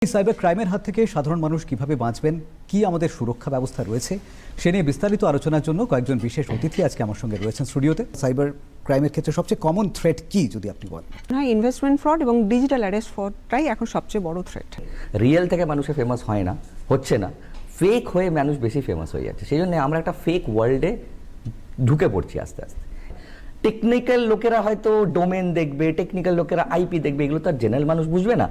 Cyber ক্রাইমের হাত থেকে সাধারণ মানুষ কিভাবে বাঁচবেন, কি আমাদের সুরক্ষা ব্যবস্থা রয়েছে সে নিয়ে বিস্তারিত আলোচনার জন্য কয়েকজন বিশেষ অতিথি আজকে আমার সঙ্গে রয়েছেন স্টুডিওতে। সাইবার ক্রাইমের ক্ষেত্রে সবচেয়ে কমন থ্রেট কি যদি আপনি বলেন? হ্যাঁ, ইনভেস্টমেন্ট ফ্রড এবং ডিজিটাল অ্যারেস্ট ফ্রডটাই এখন সবচেয়ে বড় থ্রেট। রিয়েল থেকে মানুষের ফেমাস হয় না, হচ্ছে না, ফেক হয়ে মানুষ বেশি ফেমাস হয়ে যাচ্ছে। সেই জন্য আমরা একটা ফেক ওয়ার্ল্ডে ঢুকে পড়ছি আস্তে আস্তে। টেকনিক্যাল লোকেরা হয়তো ডোমেন দেখবে, টেকনিক্যাল লোকেরা আইপি দেখবে, এগুলো তো আর জেনারেল মানুষ বুঝবে না।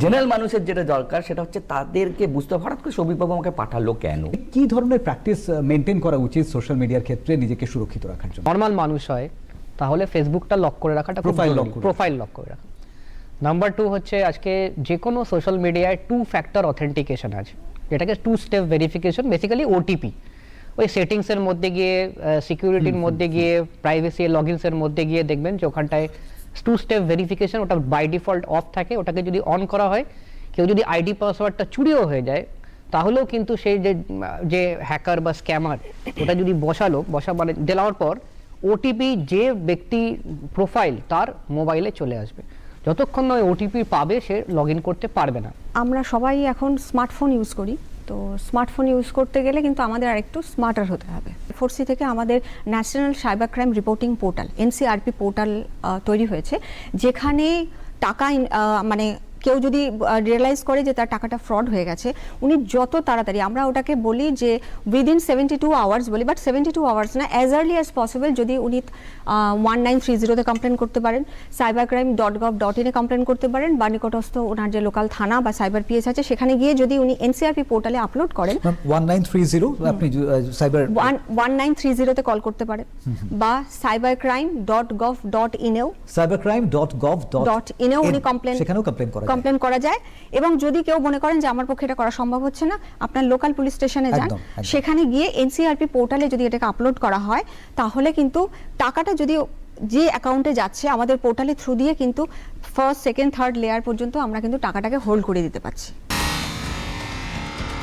জেনারেল মানুষের যেটা দরকার সেটা হচ্ছে তাদেরকে বুঝতে হঠাৎ করে সবিবাবু আমাকে পাঠালো কেন। কি ধরনের প্র্যাকটিস মেনটেন করা উচিত সোশ্যাল মিডিয়ার ক্ষেত্রে নিজেকে সুরক্ষিত রাখার জন্য? নর্মাল মানুষ হয় তাহলে ফেসবুকটা লক করে রাখাটা প্রোফাইল লক করে রাখা। নাম্বার 2 হচ্ছে আজকে যে কোনো সোশ্যাল মিডিয়ায় 2 ফ্যাক্টর অথেন্টিকেশন আছে, যেটাকে 2 স্টেপ ভেরিফিকেশন, বেসিক্যালি ওটিপি। ওই সেটিংসের মধ্যে গিয়ে, সিকিউরিটির মধ্যে গিয়ে, প্রাইভেসি লগইনসের মধ্যে গিয়ে দেখবেন যে ওখানটায় 2 স্টেপ ভেরিফিকেশন ওটা বাই ডিফল্ট অফ থাকে। ওটাকে যদি অন করা হয়, কেউ যদি আইডি পাসওয়ার্ডটা চুরিও হয়ে যায় তাহলেও কিন্তু সেই যে হ্যাকার বা স্ক্যামার ওটা যদি মানে দেওয়ার পর ওটিপি যে ব্যক্তি প্রোফাইল তার মোবাইলে চলে আসবে। যতক্ষণ নয় ওটিপি পাবে সে লগ ইন করতে পারবে না। আমরা সবাই এখন স্মার্টফোন ইউজ করি, তো স্মার্টফোন ইউজ করতে গেলে কিন্তু আমাদের আরেকটু স্মার্টার হতে হবে। ফোর্সি থেকে আমাদের national cyber crime reporting portal NCRP portal তৈরি হয়েছে, যেখানে টাকা মানে কেউ যদি রিয়েলাইজ করে যে তার টাকাটা ফ্রড হয়ে গেছে, উনি যত তাড়াতাড়ি, আমরা ওটাকে বলি যে উইদিন 72 আওয়ার্স বলি, বাট 72 আওয়ার্স না, অ্যাজ আর্লি অ্যাজ পসিবল যদি উনি 1930-তে কমপ্লেন করতে পারেন, cybercrime.gov.in-এ কমপ্লেন করতে পারেন, বা নিকটস্থ ওনার যে লোকাল থানা বা সাইবার পিএস আছে সেখানে গিয়ে যদি উনি NCRP পোর্টালে আপলোড করেন, 1930 আপনি সাইবার 1930-তে কল করতে পারেন, বা cybercrime.gov.in-এও উনি কমপ্লেন করা যায়। এবং যদি কেউ মনে করেন যে আমার পক্ষে এটা করা সম্ভব হচ্ছে না, আপনার লোকাল পুলিশ স্টেশনে যান, সেখানে গিয়ে NCRP পোর্টালে যদি এটাকে আপলোড করা হয় তাহলে কিন্তু টাকাটা যদি যে অ্যাকাউন্টে যাচ্ছে আমাদের পোর্টালের থ্রু দিয়ে কিন্তু ফার্স্ট, সেকেন্ড, থার্ড লেয়ার পর্যন্ত আমরা কিন্তু টাকাটাকে হোল্ড করে দিতে পারছি।